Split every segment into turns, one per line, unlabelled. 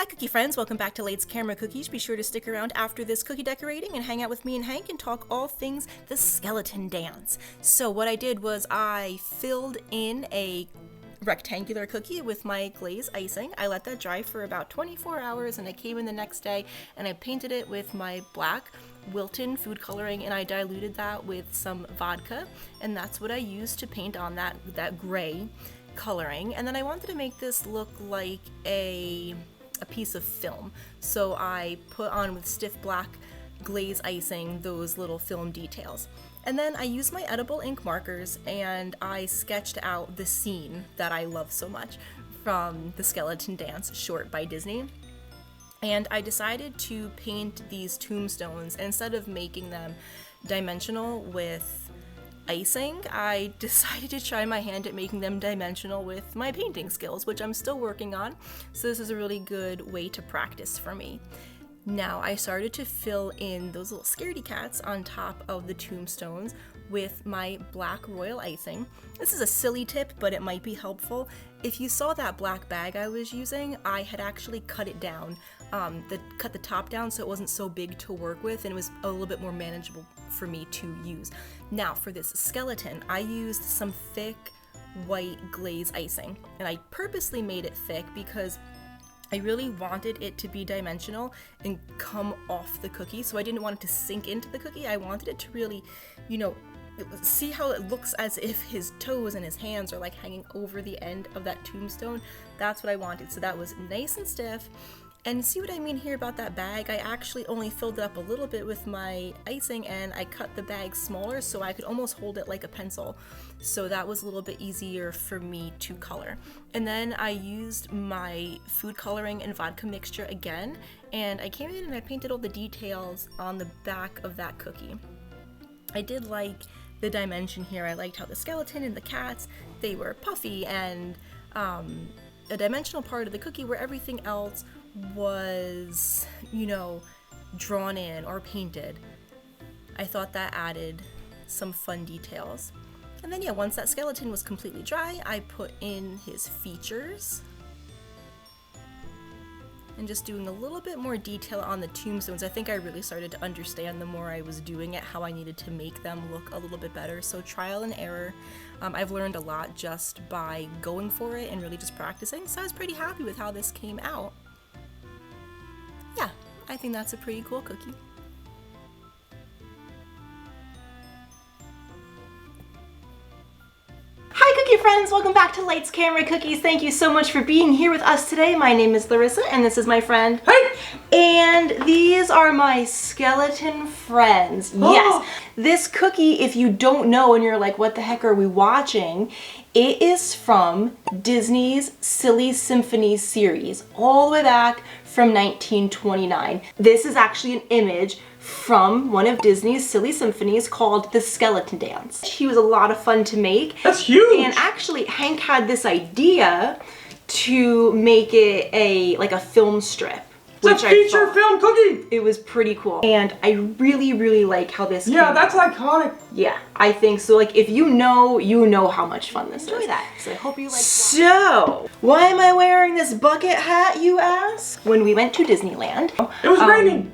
Hi cookie friends, welcome back to Late's Camera Cookies. Be sure to stick around after this cookie decorating and hang out with me and Hank and talk all things the skeleton dance. So what I did was I filled in a rectangular cookie with my glaze icing. I let that dry for about 24 hours and I came in the next day and I painted it with my black Wilton food coloring and I diluted that with some vodka, and that's what I used to paint on that gray coloring. And then I wanted to make this look like a piece of film, so I put on with stiff black glaze icing those little film details. And then I used my edible ink markers and I sketched out the scene that I love so much from the Skeleton Dance short by Disney. And I decided to paint these tombstones. Instead of making them dimensional with icing, I decided to try my hand at making them dimensional with my painting skills, which I'm still working on, so this is a really good way to practice for me. Now I started to fill in those little scaredy cats on top of the tombstones with my black royal icing. This is a silly tip, but it might be helpful. If you saw that black bag I was using, I had actually cut it down, cut the top down so it wasn't so big to work with and it was a little bit more manageable for me to use. Now for this skeleton, I used some thick white glaze icing, and I purposely made it thick because I really wanted it to be dimensional and come off the cookie, so I didn't want it to sink into the cookie. I wanted it to really, see how it looks as if his toes and his hands are like hanging over the end of that tombstone. That's what I wanted, so that was nice and stiff. And see what I mean here about that bag? I actually only filled it up a little bit with my icing and I cut the bag smaller so I could almost hold it like a pencil. So that was a little bit easier for me to color. And then I used my food coloring and vodka mixture again, and I came in and I painted all the details on the back of that cookie. I did like the dimension here. I liked how the skeleton and the cats, they were puffy, and a dimensional part of the cookie where everything else was, drawn in or painted. I thought that added some fun details. And then once that skeleton was completely dry, I put in his features and just doing a little bit more detail on the tombstones. I think I really started to understand the more I was doing it how I needed to make them look a little bit better. So trial and error. I've learned a lot just by going for it and really just practicing, so I was pretty happy with how this came out. Yeah, I think that's a pretty cool cookie. Hi cookie friends, welcome back to Late's Camera Cookies. Thank you so much for being here with us today. My name is Larissa and this is my friend.
Hey!
And these are my skeleton friends. Oh. Yes, this cookie, if you don't know and you're like, what the heck are we watching? It is from Disney's Silly Symphony series, all the way back from 1929. This is actually an image from one of Disney's Silly Symphonies called The Skeleton Dance. He was a lot of fun to make.
That's huge!
And actually, Hank had this idea to make it a film strip.
It's a feature film cookie!
It was pretty cool. And I really, really like how this came out.
That's iconic.
Yeah, I think so. Like, if you know how much fun this is. Enjoy that. So I hope you like. So, why am I wearing this bucket hat, you ask? When we went to Disneyland,
it was raining.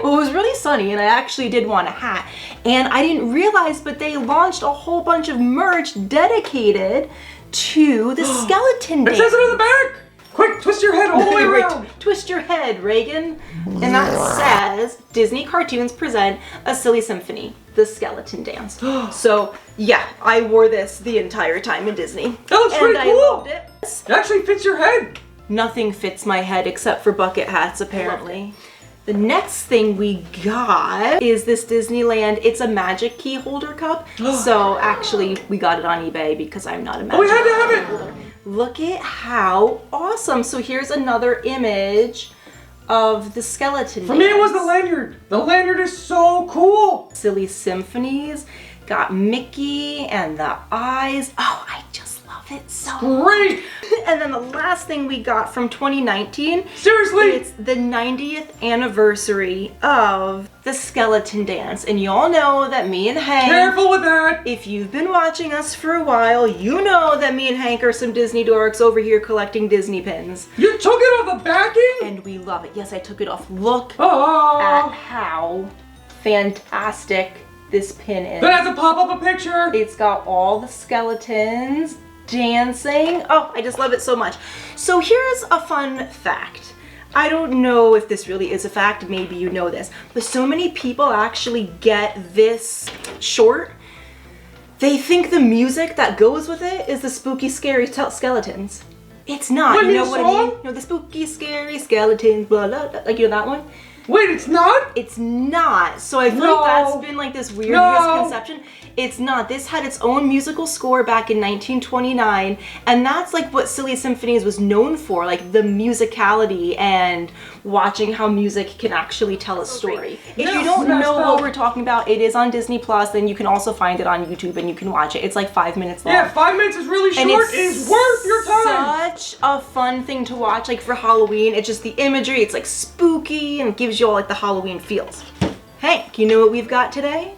Well, it was really sunny and I actually did want a hat. And I didn't realize, but they launched a whole bunch of merch dedicated to the skeleton dance.
It says it on the back! Quick, twist your head all the way around!
Twist your head, Reagan. And that says, Disney Cartoons present a Silly Symphony, the Skeleton Dance. So, yeah, I wore this the entire time in Disney.
That looks pretty cool!
I loved it.
It actually fits your head.
Nothing fits my head except for bucket hats, apparently. The next thing we got is this Disneyland, it's a magic key holder cup. So actually we got it on eBay because I'm not a magic
we had to have
key
it.
holder. Look at how awesome. So here's another image of the skeleton.
For me it was the lanyard. The lanyard is so cool.
Silly Symphonies, got Mickey and the eyes. Oh, I just love it so
Great!
And then the last thing we got from 2019.
Seriously?
It's the 90th anniversary of the skeleton dance. And y'all know that me and Hank...
Careful with that!
If you've been watching us for a while, you know that me and Hank are some Disney dorks over here collecting Disney pins.
You took it off the backing?
And we love it. Yes, I took it off. Look
Oh.
at how fantastic this pin is.
Then I have to pop up a picture.
It's got all the skeletons dancing. Oh, I just love it so much. So here's a fun fact. I don't know if this really is a fact, maybe you know this, but so many people actually get this short. They think the music that goes with it is the spooky, scary skeletons. It's not.
Wait,
you know
the
what I
song?
mean? You know, the spooky, scary skeletons, blah, blah, blah. Like, you know that one?
Wait, it's not?
It's not. So I feel
No.
like that's been like this weird misconception. It's not. This had its own musical score back in 1929, and that's like what Silly Symphonies was known for, like the musicality and watching how music can actually tell a story. If you don't know what we're talking about, it is on Disney Plus, and you can also find it on YouTube and you can watch it. It's like 5 minutes long.
Yeah, 5 minutes is really short.
And it's
It's worth your time.
such a fun thing to watch, like for Halloween. It's just the imagery, it's like spooky, and it gives you all like the Halloween feels. Hank, you know what we've got today?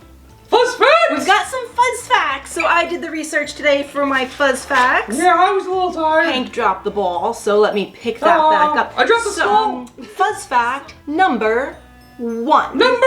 Fuzz facts!
We've got some fuzz facts. So I did the research today for my fuzz facts.
Yeah, I was a little tired.
Hank dropped the ball, so let me pick that back up.
I dropped the ball.
Fuzz fact number 1.
Number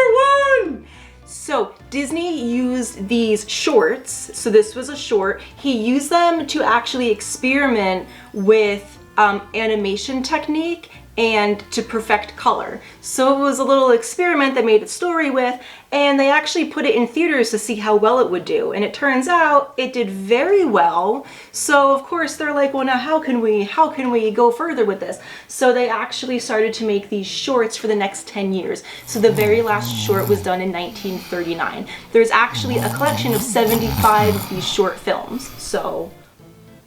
1!
So Disney used these shorts, so this was a short, he used them to actually experiment with animation technique and to perfect color. So it was a little experiment they made a story with, and they actually put it in theaters to see how well it would do. And it turns out it did very well. So of course they're like, well, now how can we go further with this? So they actually started to make these shorts for the next 10 years. So the very last short was done in 1939. There's actually a collection of 75 of these short films. So,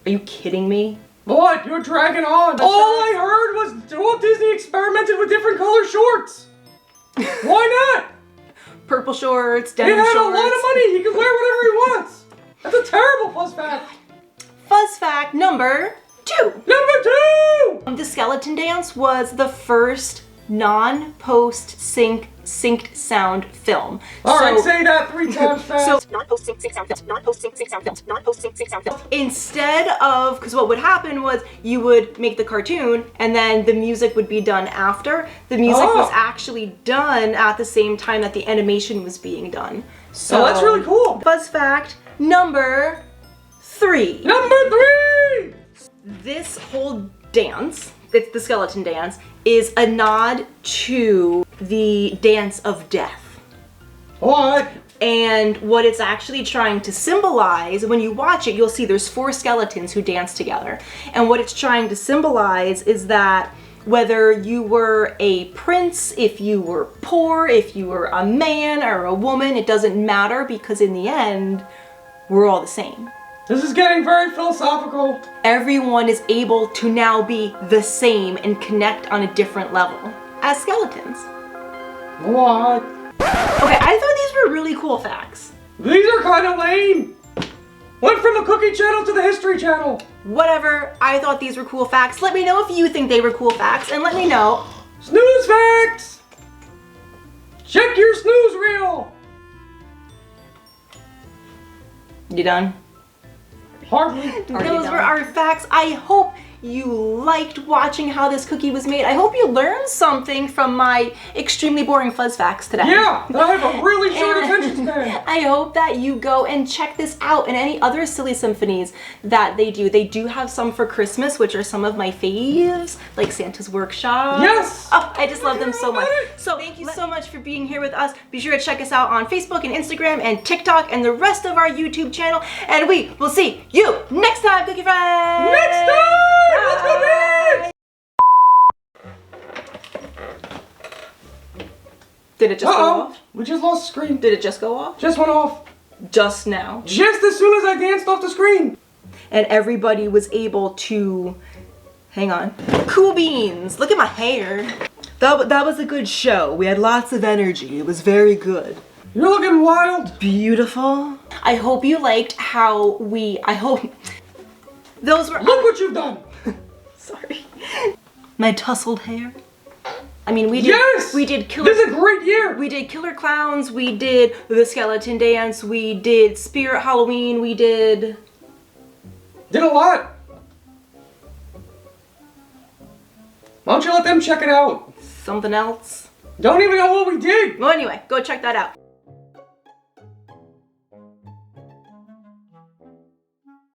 are you kidding me?
What? You're dragging on. All I heard was Walt Disney experimented with different color shorts. Why not?
Purple shorts,
He
denim
had
shorts.
a lot of money. He can wear whatever he wants. That's a terrible fuzz fact.
Fuzz fact number 2.
Number 2!
The skeleton dance was the first non-post-sync synced sound film.
Alright, say that 3 times fast.
So non-post-sync sound films, non-post-sync sound films, non-post-sync sound films. Instead of, because what would happen was you would make the cartoon and then the music would be done after. The music was actually done at the same time that the animation was being done. So
that's really cool.
Fuzz fact number 3.
Number 3!
This whole dance, it's the skeleton dance, is a nod to the dance of death.
What?
And what it's actually trying to symbolize, when you watch it, you'll see there's 4 skeletons who dance together. And what it's trying to symbolize is that whether you were a prince, if you were poor, if you were a man or a woman, it doesn't matter, because in the end, we're all the same.
This is getting very philosophical.
Everyone is able to now be the same and connect on a different level as skeletons.
What?
Okay, I thought these were really cool facts.
These are kind of lame. Went from the cookie channel to the history channel.
Whatever, I thought these were cool facts. Let me know if you think they were cool facts, and let me know.
Snooze facts! Check your snooze reel!
You done?
Hardly.
Those were our facts. I hope you liked watching how this cookie was made. I hope you learned something from my extremely boring fuzz facts today.
Yeah, I have a really short attention span.
I hope that you go and check this out and any other Silly Symphonies that they do. They do have some for Christmas, which are some of my faves, like Santa's Workshop.
Yes!
Oh, I just love them so much. So thank you so much for being here with us. Be sure to check us out on Facebook and Instagram and TikTok and the rest of our YouTube channel. And we will see you next time, Cookie Friends!
Next time! Let's go next!
Did it just go off?
We just lost the screen.
Did it just go off?
Just went off.
Just now.
Just as soon as I danced off the screen.
And everybody was able to, hang on, cool beans. Look at my hair. That was a good show. We had lots of energy. It was very good.
You're looking wild.
Beautiful. I hope you liked how Those were.
Look what you've done.
Sorry. My tousled hair. I mean, we did.
Yes.
We did killer.
This is a great year.
We did Killer Clowns. We did the Skeleton Dance. We did Spirit Halloween. We did.
Did a lot. Why don't you let them check it out?
Something else.
Don't even know what we did.
Well, anyway, go check that out.